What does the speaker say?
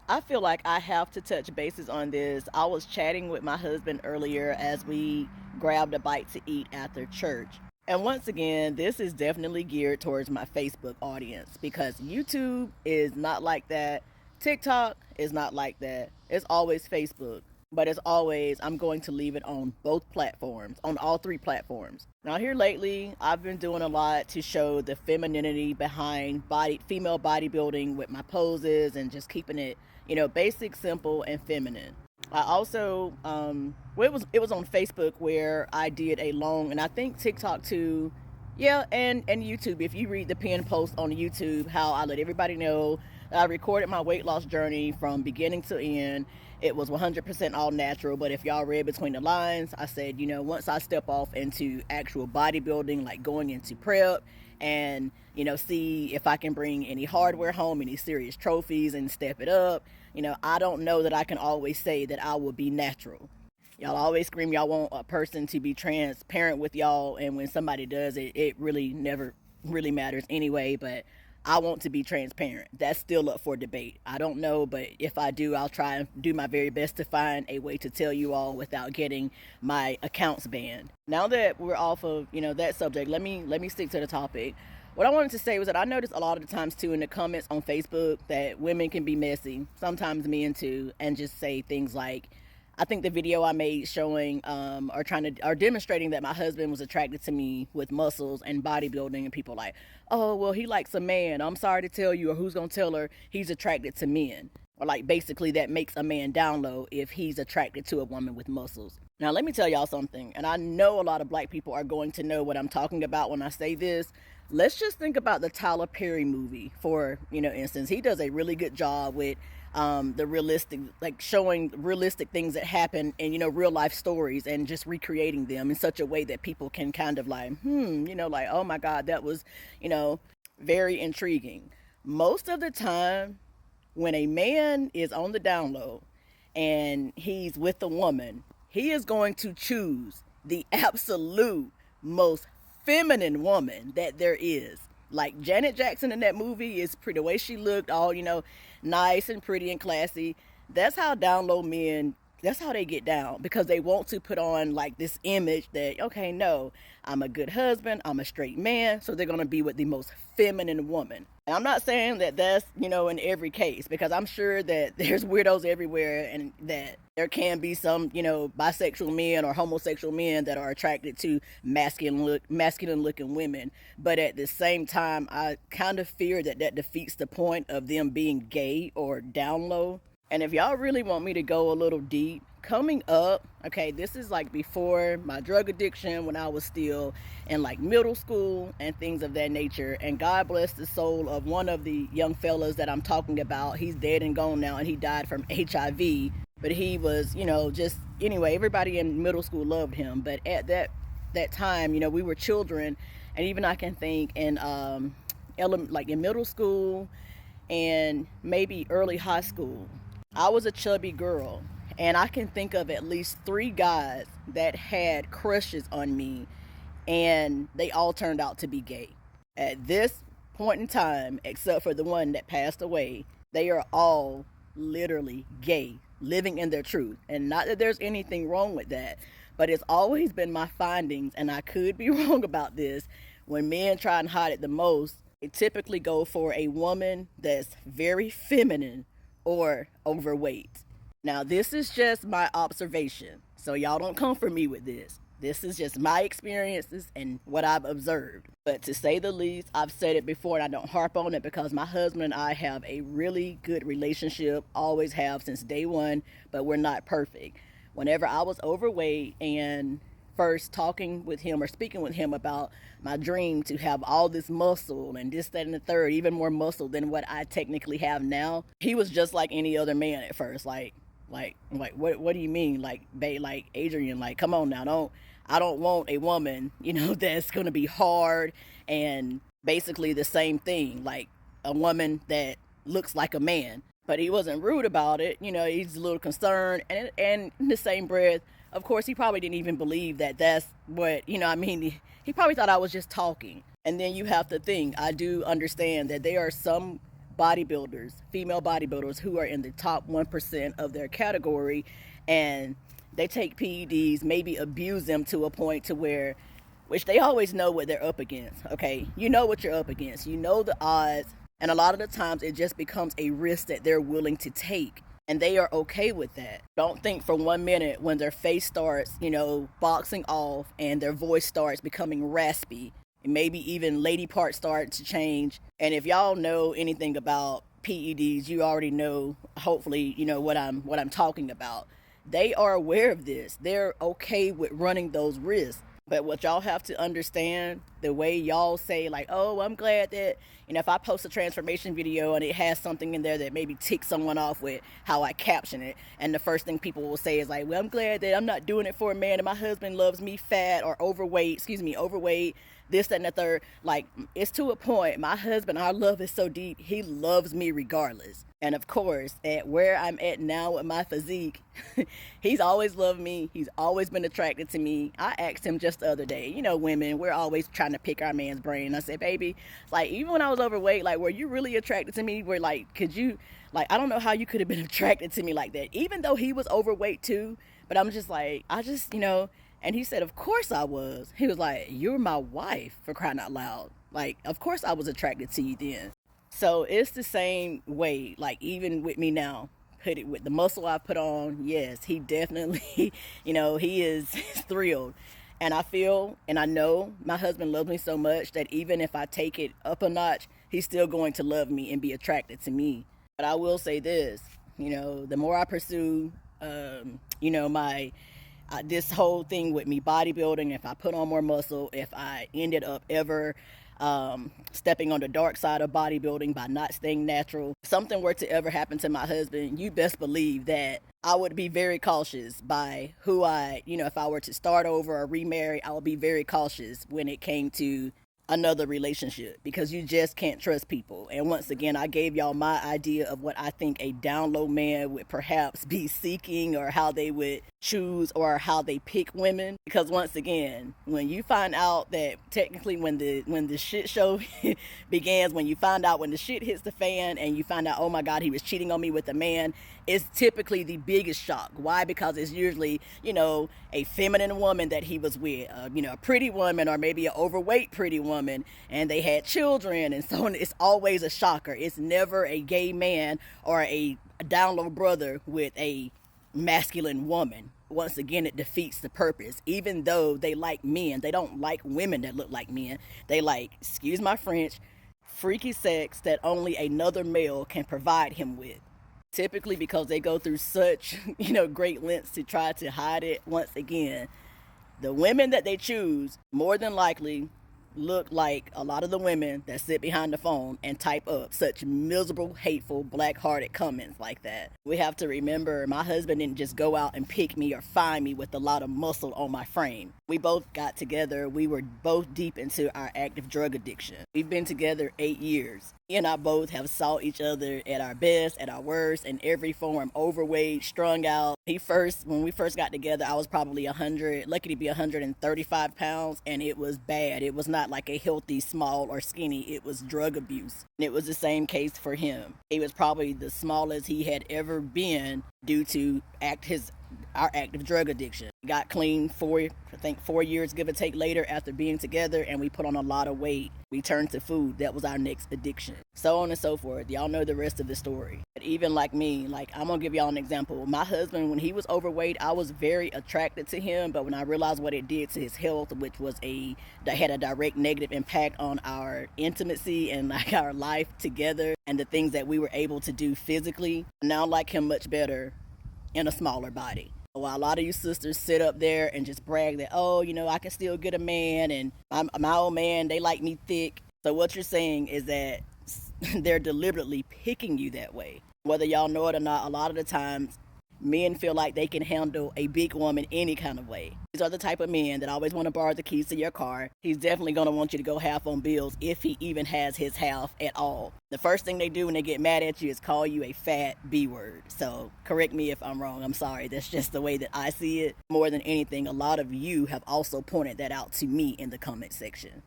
I feel like I have to touch bases on this. I was chatting with my husband earlier as we grabbed a bite to eat after church. And once again, this is definitely geared towards my Facebook audience because YouTube is not like that. TikTok is not like that. It's always Facebook. But as always, I'm going to leave it on both platforms, on all three platforms. Now, here lately, I've been doing a lot to show the femininity behind female bodybuilding with my poses and just keeping it, basic, simple, and feminine. I also, it was on Facebook where I did a long, and I think TikTok too, yeah, and YouTube. If you read the pinned post on YouTube, how I let everybody know that I recorded my weight loss journey from beginning to end. It was 100% all natural, but if y'all read between the lines, I said, once I step off into actual bodybuilding, like going into prep and, see if I can bring any hardware home, any serious trophies and step it up, I don't know that I can always say that I will be natural. Y'all always scream y'all want a person to be transparent with y'all, and when somebody does it really never really matters anyway, but I want to be transparent. That's still up for debate. I don't know, but if I do, I'll try and do my very best to find a way to tell you all without getting my accounts banned. Now that we're off of, that subject, let me stick to the topic. What I wanted to say was that I noticed a lot of the times too in the comments on Facebook that women can be messy, sometimes men too, and just say things like, I think the video I made showing or demonstrating that my husband was attracted to me with muscles and bodybuilding, and people like, oh, well, he likes a man. I'm sorry to tell you, or who's gonna tell her he's attracted to men, or like basically that makes a man down low if he's attracted to a woman with muscles. Now let me tell y'all something, and I know a lot of black people are going to know what I'm talking about when I say this. Let's just think about the Tyler Perry movie for instance. He does a really good job with the realistic, like showing realistic things that happen in real life stories and just recreating them in such a way that people can kind of like like, oh my god, that was very intriguing. Most of the time when a man is on the down low and he's with a woman, he is going to choose the absolute most feminine woman that there is. Like Janet Jackson in that movie is pretty, the way she looked, all nice and pretty and classy. That's how down low men, that's how they get down, because they want to put on like this image that, okay, no, I'm a good husband, I'm a straight man, so they're gonna be with the most feminine woman. And I'm not saying that that's in every case, because I'm sure that there's weirdos everywhere, and that there can be some bisexual men or homosexual men that are attracted to masculine looking women. But at the same time, I kind of fear that defeats the point of them being gay or down low. And if y'all really want me to go a little deep, coming up, okay, this is like before my drug addiction, when I was still in like middle school and things of that nature. And God bless the soul of one of the young fellas that I'm talking about. He's dead and gone now, and he died from HIV. But he was, just anyway, everybody in middle school loved him. But at that time, we were children, and even I can think in like in middle school and maybe early high school, I was a chubby girl, and I can think of at least 3 guys that had crushes on me, and they all turned out to be gay. At this point in time, except for the one that passed away, they are all literally gay, living in their truth. And not that there's anything wrong with that, but it's always been my findings, and I could be wrong about this, when men try and hide it the most, they typically go for a woman that's very feminine or overweight. Now, this is just my observation, so y'all don't come for me with this. This is just my experiences and what I've observed. But to say the least, I've said it before and I don't harp on it, because my husband and I have a really good relationship, always have since day one, but we're not perfect. Whenever I was overweight and first talking with him or speaking with him about my dream to have all this muscle and this, that, and the third, even more muscle than what I technically have now, he was just like any other man at first. Like, what do you mean? Like, babe, like, Adrian, like, come on now, I don't want a woman, that's gonna be hard and basically the same thing, like a woman that looks like a man. But he wasn't rude about it, he's a little concerned, and in the same breath, of course, he probably didn't even believe that that's what, he probably thought I was just talking. And then you have to think, I do understand that there are some bodybuilders, female bodybuilders who are in the top 1% of their category, and they take PEDs, maybe abuse them to a point to where, which they always know what they're up against, okay? You know what you're up against. You know the odds, and a lot of the times it just becomes a risk that they're willing to take, and they are okay with that. Don't think for 1 minute when their face starts, boxing off and their voice starts becoming raspy, and maybe even lady parts start to change. And if y'all know anything about PEDs, you already know, hopefully, what I'm talking about. They are aware of this. They're okay with running those risks. But what y'all have to understand, the way y'all say, like, oh, I'm glad that, if I post a transformation video and it has something in there that maybe ticks someone off with how I caption it, and the first thing people will say is like, well, I'm glad that I'm not doing it for a man and my husband loves me fat or overweight, this, that, and the third. Like, it's to a point. My husband, our love is so deep, he loves me regardless. And of course, at where I'm at now with my physique, he's always loved me. He's always been attracted to me. I asked him just the other day, women, we're always trying to pick our man's brain. I said, baby, like, even when I was overweight, like, were you really attracted to me? Were like, could you, like, I don't know how you could have been attracted to me like that, even though he was overweight too. But I'm just like, and he said, of course I was. He was like, you're my wife, for crying out loud. Like, of course I was attracted to you then. So it's the same way, like, even with me now, put it with the muscle I put on, yes, he definitely, he is thrilled. And I feel, and I know my husband loves me so much that even if I take it up a notch, he's still going to love me and be attracted to me. But I will say this, the more I pursue, my this whole thing with me bodybuilding, if I put on more muscle, if I ended up ever stepping on the dark side of bodybuilding by not staying natural, if something were to ever happen to my husband, you best believe that I would be very cautious by who if I were to start over or remarry, I would be very cautious when it came to another relationship, because you just can't trust people. And once again, I gave y'all my idea of what I think a down low man would perhaps be seeking, or how they would choose, or how they pick women. Because once again, when you find out that technically when the shit show begins, when you find out when the shit hits the fan and you find out, oh my God, he was cheating on me with a man, it's typically the biggest shock. Why? Because it's usually, a feminine woman that he was with, a pretty woman, or maybe an overweight pretty woman, and they had children and so on. It's always a shocker. It's never a gay man or a down low brother with a masculine woman. Once again, it defeats the purpose. Even though they like men, they don't like women that look like men. They like, excuse my French, freaky sex that only another male can provide him with. Typically because they go through such, great lengths to try to hide it. Once again, the women that they choose more than likely look like a lot of the women that sit behind the phone and type up such miserable, hateful, black-hearted comments like that. We have to remember, my husband didn't just go out and pick me or find me with a lot of muscle on my frame. We both got together. We were both deep into our active drug addiction. We've been together 8 years. He and I both have saw each other at our best, at our worst, in every form, overweight, strung out. When we first got together, I was probably lucky to be 135 pounds, and it was bad. It was not like a healthy, small, or skinny. It was drug abuse. And it was the same case for him. He was probably the smallest he had ever been due to our active drug addiction. We got clean 4 years, give or take, later after being together, and we put on a lot of weight. We turned to food. That was our next addiction. So on and so forth. Y'all know the rest of the story. But even like me, I'm gonna give y'all an example. My husband, when he was overweight, I was very attracted to him, but when I realized what it did to his health, which was that had a direct negative impact on our intimacy and our life together and the things that we were able to do physically, I now like him much better in a smaller body. While a lot of you sisters sit up there and just brag that, I can still get a man, and my old man, they like me thick. So what you're saying is that they're deliberately picking you that way. Whether y'all know it or not, a lot of the times, men feel like they can handle a big woman any kind of way. These are the type of men that always want to borrow the keys to your car. He's definitely going to want you to go half on bills, if he even has his half at all. The first thing they do when they get mad at you is call you a fat B word. So correct me if I'm wrong. I'm sorry. That's just the way that I see it. More than anything, a lot of you have also pointed that out to me in the comment section.